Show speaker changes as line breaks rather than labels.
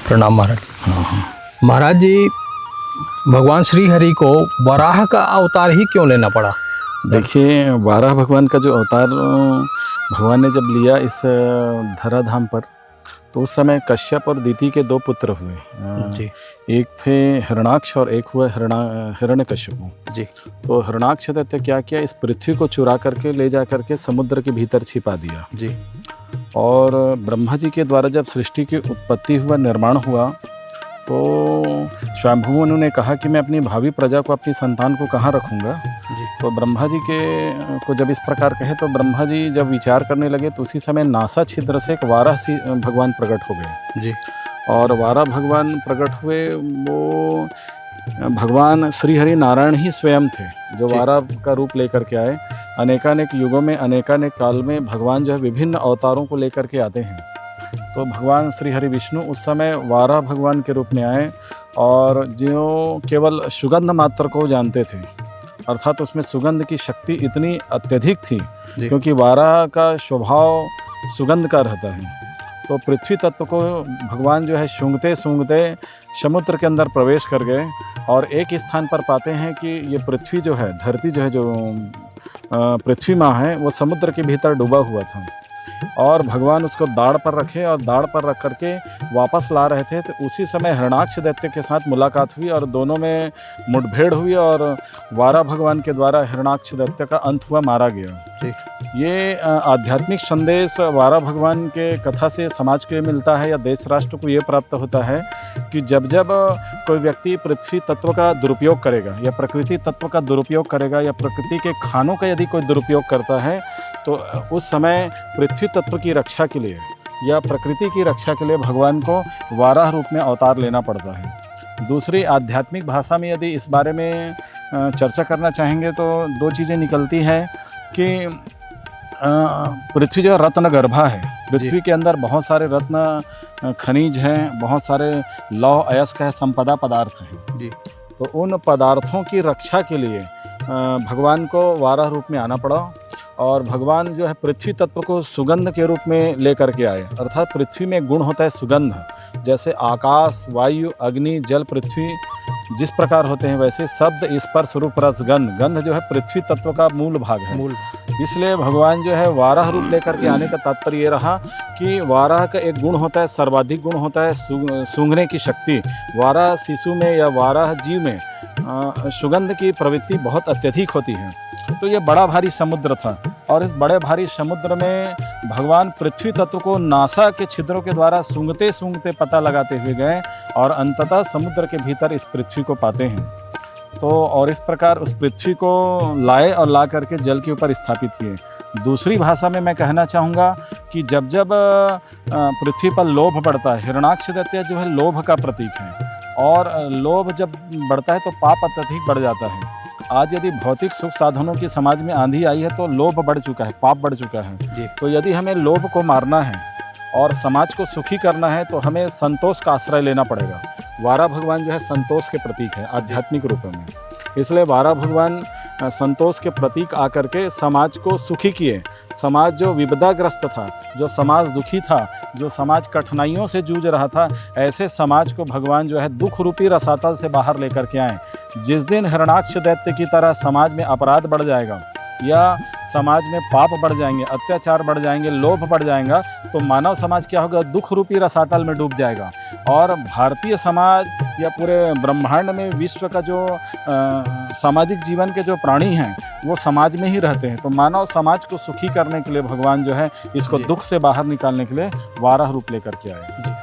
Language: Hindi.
प्रणाम महाराज।
हाँ।
महाराज जी, भगवान श्री हरि को वराह का अवतार ही क्यों लेना पड़ा?
देखिए, वाराह भगवान का जो अवतार भगवान ने जब लिया इस धराधाम पर, तो उस समय कश्यप और दिति के 2 पुत्र हुए।
जी
एक थे हिरणाक्ष और एक हुआ हिरण्यकश्यप।
जी
तो हिरणाक्ष दैत्य क्या किया, इस पृथ्वी को चुरा करके ले जा करके समुद्र के भीतर छिपा दिया।
जी
और ब्रह्मा जी के द्वारा जब सृष्टि की उत्पत्ति हुआ, निर्माण हुआ, तो स्वयंभू मुनि ने कहा कि मैं अपनी भावी प्रजा को, अपनी संतान को कहाँ रखूँगा।
जी
तो ब्रह्मा जी को जब इस प्रकार कहे, तो ब्रह्मा जी जब विचार करने लगे, तो उसी समय नासा छिद्र से एक वाराह भगवान प्रकट हो गए।
जी
और वाराह भगवान प्रकट हुए, वो भगवान श्री हरि नारायण ही स्वयं थे, जो वाराह का रूप लेकर के आए। अनेकानेक युगों में, अनेकानेक काल में भगवान जो है विभिन्न अवतारों को लेकर के आते हैं। तो भगवान श्री हरि विष्णु उस समय वाराह भगवान के रूप में आए, और जो केवल सुगंध मात्र को जानते थे, अर्थात उसमें सुगंध की शक्ति इतनी अत्यधिक थी, क्योंकि वाराह का स्वभाव सुगंध का रहता है। तो पृथ्वी तत्व को भगवान जो है सूंघते सूंघते समुद्र के अंदर प्रवेश कर गए, और एक स्थान पर पाते हैं कि ये पृथ्वी जो है, धरती जो है, जो पृथ्वी माँ है, वो समुद्र के भीतर डूबा हुआ था। और भगवान उसको दाढ़ पर रखे, और दाढ़ पर रख करके वापस ला रहे थे। तो उसी समय हिरणाक्ष दैत्य के साथ मुलाकात हुई, और दोनों में मुठभेड़ हुई, और वाराह भगवान के द्वारा हिरणाक्ष दैत्य का अंत हुआ, मारा गया। ये आध्यात्मिक संदेश वाराह भगवान के कथा से समाज को ये मिलता है, या देश राष्ट्र को ये प्राप्त होता है कि जब जब कोई व्यक्ति पृथ्वी तत्व का दुरुपयोग करेगा, या प्रकृति तत्व का दुरुपयोग करेगा, या प्रकृति के खानों का यदि कोई दुरुपयोग करता है, तो उस समय पृथ्वी तत्व की रक्षा के लिए या प्रकृति की रक्षा के लिए भगवान को वाराह रूप में अवतार लेना पड़ता है। दूसरी आध्यात्मिक भाषा में यदि इस बारे में चर्चा करना चाहेंगे, तो 2 चीज़ें निकलती हैं कि पृथ्वी जो रत्न गर्भा है, पृथ्वी के अंदर बहुत सारे रत्न खनिज हैं, बहुत सारे लौह अयस्क है, संपदा पदार्थ हैं जी। तो उन पदार्थों की रक्षा के लिए भगवान को वाराह रूप में आना पड़ा, और भगवान जो है पृथ्वी तत्व को सुगंध के रूप में लेकर के आए। अर्थात पृथ्वी में गुण होता है सुगंध, जैसे आकाश, वायु, अग्नि, जल, पृथ्वी जिस प्रकार होते हैं, वैसे शब्द, स्पर्श, रूप, रस, गंध, गंध जो है पृथ्वी तत्व का मूल भाग है। इसलिए भगवान जो है वाराह रूप लेकर के आने का तात्पर्य ये रहा कि वाराह का एक गुण होता है, सर्वाधिक गुण होता है सूंघने की शक्ति। वाराह शिशु में या वाराह जीव में सुगंध की प्रवृत्ति बहुत अत्यधिक होती है। तो ये बड़ा भारी समुद्र था, और इस बड़े भारी समुद्र में भगवान पृथ्वी तत्व को नासा के छिद्रों के द्वारा सूंघते सूंघते पता लगाते हुए गए, और अंततः समुद्र के भीतर इस पृथ्वी को पाते हैं। तो और इस प्रकार उस पृथ्वी को लाए, और ला करके जल के ऊपर स्थापित किए। दूसरी भाषा में मैं कहना चाहूँगा कि जब जब पृथ्वी पर लोभ बढ़ता है, हिरणाक्ष दैत्य जो है लोभ का प्रतीक है, और लोभ जब बढ़ता है तो पाप अत्यधिक बढ़ जाता है। आज यदि भौतिक सुख साधनों की समाज में आंधी आई है, तो लोभ बढ़ चुका है, पाप बढ़ चुका है। तो यदि हमें लोभ को मारना है और समाज को सुखी करना है, तो हमें संतोष का आश्रय लेना पड़ेगा। वाराह भगवान जो है संतोष के प्रतीक है आध्यात्मिक रूप में, इसलिए वाराह भगवान संतोष के प्रतीक आकर के समाज को सुखी किए। समाज जो विपदाग्रस्त था, जो समाज दुखी था, जो समाज कठिनाइयों से जूझ रहा था, ऐसे समाज को भगवान जो है दुख रूपी रसातल से बाहर लेकर के आए। जिस दिन हिरणाक्ष दैत्य की तरह समाज में अपराध बढ़ जाएगा, या समाज में पाप बढ़ जाएंगे, अत्याचार बढ़ जाएंगे, लोभ बढ़ जाएगा, तो मानव समाज क्या होगा, दुख रूपी रसातल में डूब जाएगा। और भारतीय समाज या पूरे ब्रह्मांड में विश्व का जो सामाजिक जीवन के जो प्राणी हैं, वो समाज में ही रहते हैं। तो मानव समाज को सुखी करने के लिए भगवान जो है इसको दुख से बाहर निकालने के लिए वाराह रूप लेकर के आए।